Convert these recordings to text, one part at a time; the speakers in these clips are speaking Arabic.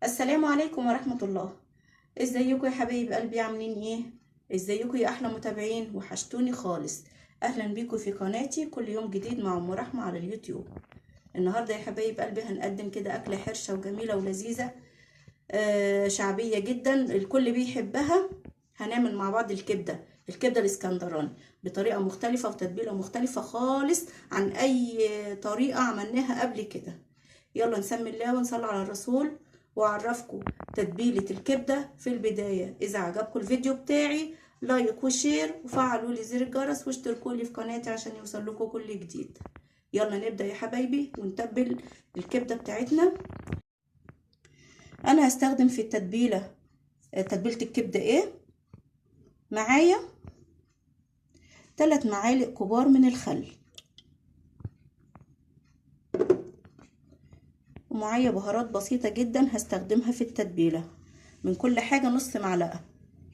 السلام عليكم ورحمة الله. ازيكم يا حبايب قلبي، عاملين ايه؟ ازيكم يا احلى متابعين؟ وحشتوني خالص. اهلا بيكم في قناتي كل يوم جديد مع ام رحمة على اليوتيوب. النهاردة يا حبايب قلبي هنقدم كده اكلة حرشة وجميلة ولذيذة، شعبية جدا الكل بيحبها. هنعمل مع بعض الكبدة الاسكندراني بطريقة مختلفة وتتبيلة مختلفة خالص عن اي طريقة عملناها قبل كده. يلا نسمي الله ونصلي على الرسول واعرفكم تتبيلة الكبدة في البداية. اذا عجبكم الفيديو بتاعي لايك وشير وفعلوا لي زر الجرس واشتركوا لي في قناتي عشان يوصل لكم كل جديد. يلا نبدأ يا حبايبي ونتبل الكبدة بتاعتنا. انا هستخدم في تتبيلة الكبدة ايه معايا 3 معالق كبار من الخل، ومعايا بهارات بسيطة جدا هستخدمها في التتبيلة. من كل حاجة نص معلقة.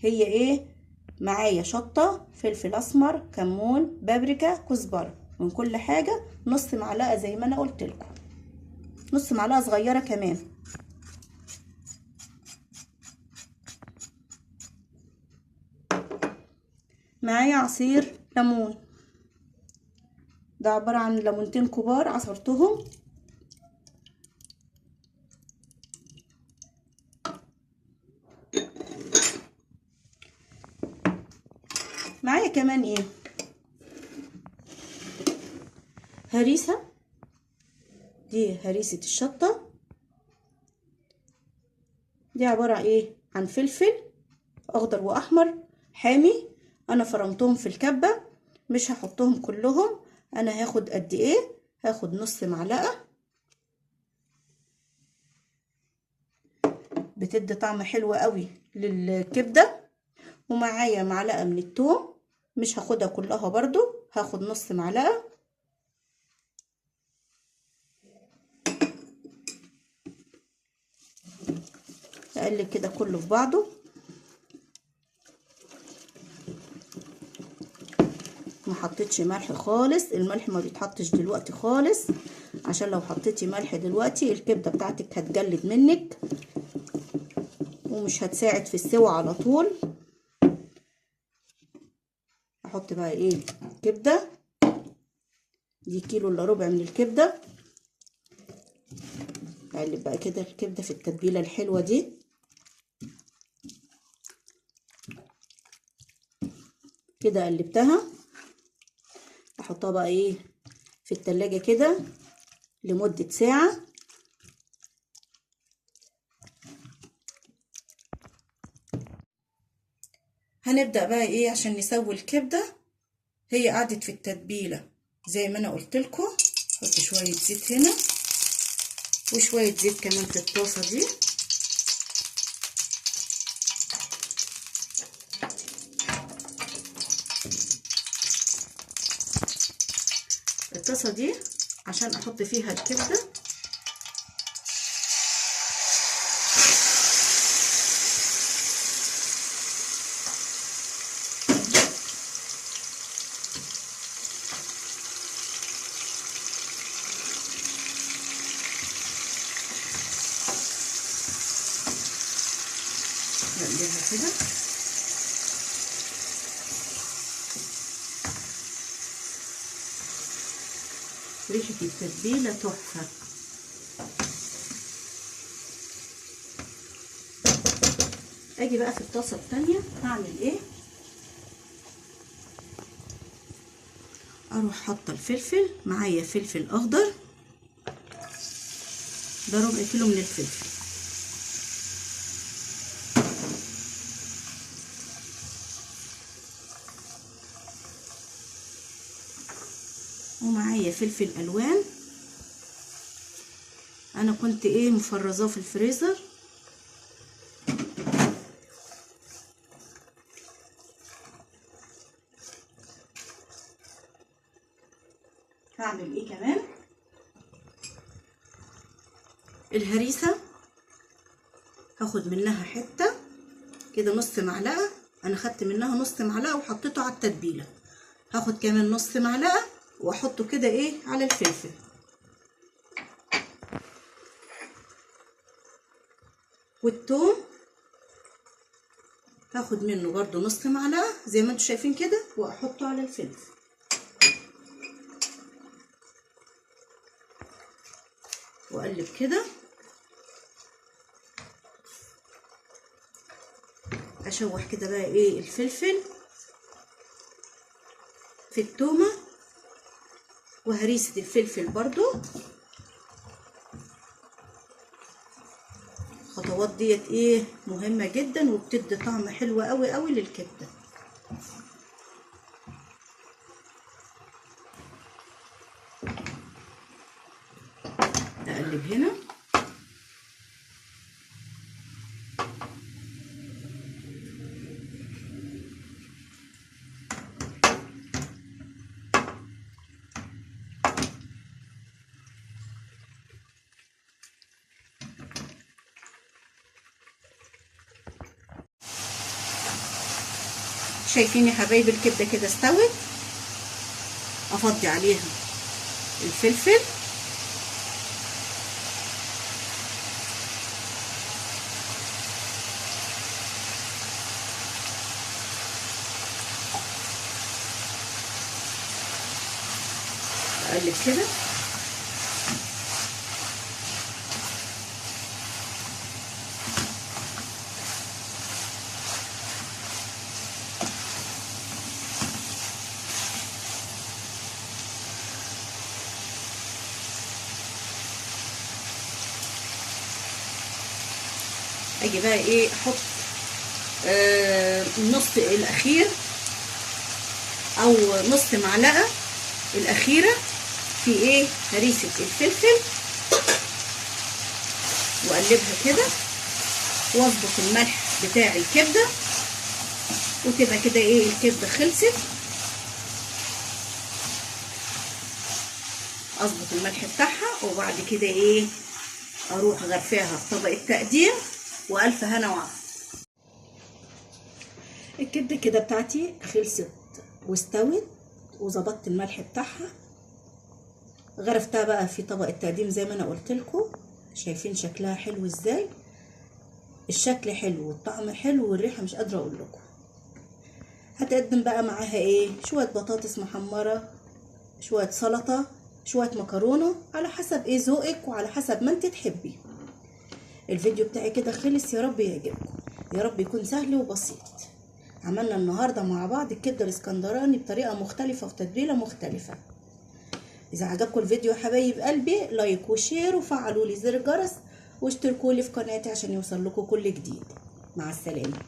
هي ايه معايا؟ شطة، فلفل اسمر، كمون، بابريكا، كزبرة. من كل حاجة نص معلقة زي ما انا قلت لكم، نص معلقة صغيرة كمان. معايا عصير ليمون، ده عبارة عن ليمونتين كبار عصرتهم. معايا كمان ايه؟ هريسة، دي هريسة الشطة. دي عبارة ايه عن فلفل اخضر واحمر حامي. انا فرمتهم في الكبة، مش هحطهم كلهم. انا هاخد قد ايه؟ هاخد نص معلقة، بتدي طعم حلو قوي للكبدة. ومعايا معلقة من الثوم، مش هاخدها كلها برضو، هاخد نص معلقة. اقلب كده كله في بعضه. ما حطيتش ملح خالص، الملح ما بيتحطش دلوقتي خالص، عشان لو حطيتي ملح دلوقتي الكبدة بتاعتك هتجلد منك ومش هتساعد في السوى على طول. احط بقى ايه كبدة، دي كيلو الا ربع من الكبدة. اقلب بقى كده الكبدة في التتبيلة الحلوة دي. كده قلبتها، احطها بقى ايه في التلاجة كده لمدة ساعة. هنبدأ بقى ايه عشان نسوي الكبدة. هي قعدت في التتبيلة زي ما انا قلت لكم. حط شوية زيت هنا وشوية زيت كمان في الطاسة دي. الطاسة دي عشان احط فيها الكبدة. نقلبها كده. ريحة التتبيلة تحفة. اجي بقى في الطاسة التانية هعمل ايه؟ اروح حاطة الفلفل. معايا فلفل اخضر، ده ربع كيلو من الفلفل. ومعايا فلفل الوان، انا كنت ايه مفرزاه في الفريزر. هعمل ايه كمان؟ الهريسة هاخد منها حتة كده نص معلقة. انا خدت منها نص معلقة وحطيته على التتبيلة. هاخد كمان نص معلقة واحطه كده ايه على الفلفل. والثوم هاخد منه برضو نص معلقه زي ما انتم شايفين كده، واحطه على الفلفل. واقلب كده، اشوح كده بقى ايه الفلفل في التومه وهريسه الفلفل برضو. الخطوات ديت ايه مهمه جدا وبتدي طعم حلو قوي قوي للكبده. اقلب هنا. شايفين يا حبايبي الكبده كده استوت. افضي عليها الفلفل اقلب كده. اجي بقى ايه احط النص الاخير او نص معلقه الاخيره في ايه هريسه الفلفل، واقلبها كده واظبط الملح بتاع الكبده، وتبقى كده ايه الكبده خلصت. اظبط الملح بتاعها وبعد كده ايه اروح غرفاها في طبق التقديم، والف هنا وعافيه. الكبده كده بتاعتي خلصت واستوت وظبطت الملح بتاعها. غرفتها بقى في طبق التقديم زي ما انا قلت لكم. شايفين شكلها حلو ازاي؟ الشكل حلو والطعم حلو والريحه مش قادره اقول لكم. هتقدم بقى معاها ايه؟ شويه بطاطس محمره، شويه سلطه، شويه مكرونه، على حسب ايه ذوقك وعلى حسب ما انت تحبي. الفيديو بتاعي كده خلص، يا رب يعجبكم، يا رب يكون سهل وبسيط. عملنا النهارده مع بعض الكبده الاسكندراني بطريقه مختلفه وتتبيله مختلفه. اذا عجبكم الفيديو يا حبايب قلبي لايك وشير وفعلوا لي زر الجرس واشتركوا لي في قناتي عشان يوصل لكم كل جديد. مع السلامه.